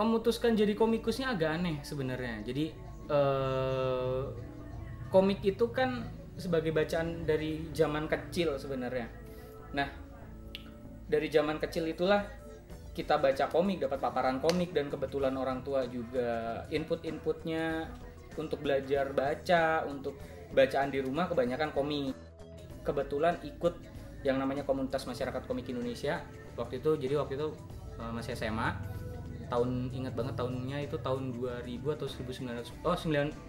memutuskan jadi komikusnya agak aneh sebenarnya. Jadi komik itu kan sebagai bacaan dari zaman kecil sebenarnya. Nah, dari zaman kecil itulah kita baca komik, dapat paparan komik, dan kebetulan orang tua juga input-inputnya untuk belajar baca, untuk bacaan di rumah kebanyakan komik. Kebetulan ikut yang namanya Komunitas Masyarakat Komik Indonesia waktu itu masih SMA. Ingat banget tahunnya itu tahun 2000 atau 1900.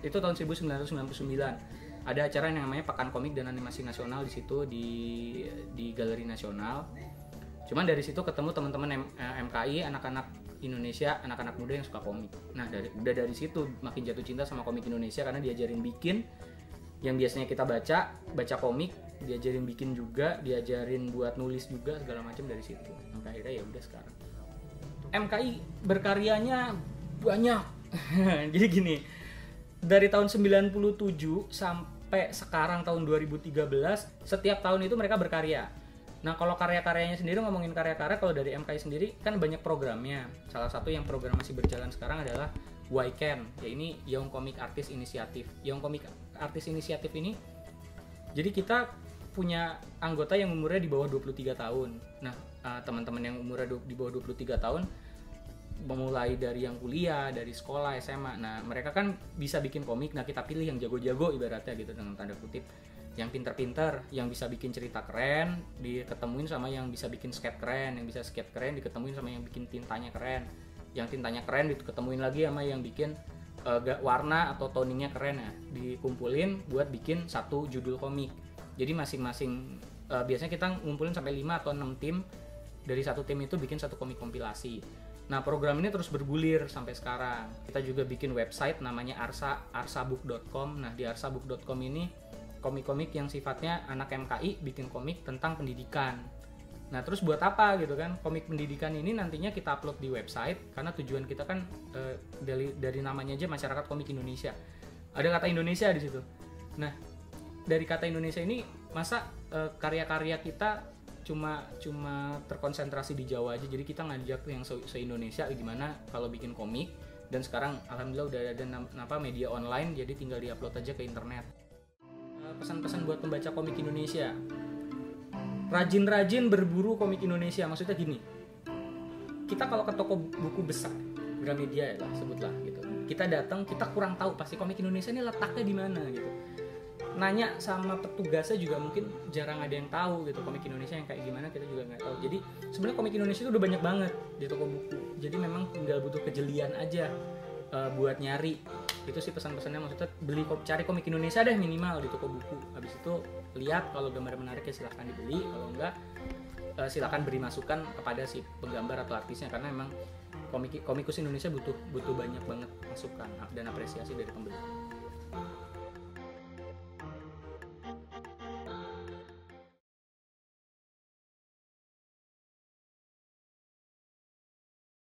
Itu tahun 1999. Ada acara yang namanya Pekan Komik dan Animasi Nasional di situ di Galeri Nasional. Cuman dari situ ketemu teman-teman MKI, anak-anak Indonesia, anak-anak muda yang suka komik. Nah, udah dari situ makin jatuh cinta sama komik Indonesia karena diajarin bikin yang biasanya kita baca komik, diajarin bikin juga, diajarin buat nulis juga, segala macam dari situ. Sampai akhirnya ya udah sekarang. MKI berkaryanya banyak. Jadi gini, dari tahun 97 sampai sekarang tahun 2013, setiap tahun itu mereka berkarya. Nah, kalau karya-karyanya sendiri, ngomongin karya-karya, kalau dari MKI sendiri kan banyak programnya. Salah satu yang program masih berjalan sekarang adalah YCAN, ya ini Young Comic Artist Initiative. Young Comic Artist Initiative ini, jadi kita punya anggota yang umurnya di bawah 23 tahun. Nah, teman-teman yang umurnya di bawah 23 tahun, memulai dari yang kuliah, dari sekolah, SMA. Nah, mereka kan bisa bikin komik. Nah, kita pilih yang jago-jago ibaratnya gitu, dengan tanda kutip. Yang pinter-pinter, yang bisa bikin cerita keren, diketemuin sama yang bisa bikin skate keren, yang bisa skate keren diketemuin sama yang bikin tintanya keren. Yang tintanya keren diketemuin lagi sama yang bikin warna atau toningnya keren, ya dikumpulin buat bikin satu judul komik. Jadi masing-masing biasanya kita ngumpulin sampai 5 atau 6 tim. Dari satu tim itu bikin satu komik kompilasi. Nah, program ini terus bergulir sampai sekarang. Kita juga bikin website namanya arsabook.com. Nah, di arsabook.com ini komik-komik yang sifatnya anak MKI bikin komik tentang pendidikan. Nah, terus buat apa gitu kan? Komik pendidikan ini nantinya kita upload di website karena tujuan kita kan dari namanya aja Masyarakat Komik Indonesia. Ada kata Indonesia di situ. Nah, dari kata Indonesia ini masa karya-karya kita cuma terkonsentrasi di Jawa aja. Jadi kita ngajak yang se-Indonesia gimana kalau bikin komik, dan sekarang alhamdulillah udah ada media online, jadi tinggal diupload aja ke internet. Pesan-pesan buat pembaca komik Indonesia, rajin-rajin berburu komik Indonesia. Maksudnya gini, kita kalau ke toko buku besar, Gramedia ya lah sebutlah gitu, kita datang, kita kurang tahu pasti komik Indonesia ini letaknya di mana gitu. Nanya sama petugasnya juga mungkin jarang ada yang tahu gitu komik Indonesia yang kayak gimana, kita juga nggak tahu. Jadi sebenarnya komik Indonesia itu udah banyak banget di toko buku, jadi memang tinggal butuh kejelian aja buat nyari. Itu sih pesan-pesannya, maksudnya cari komik Indonesia deh minimal di toko buku. Habis itu lihat, kalau gambar menarik ya silahkan dibeli, kalau enggak silahkan beri masukan kepada si penggambar atau artisnya, karena memang komikus Indonesia butuh banyak banget masukan dan apresiasi dari pembeli.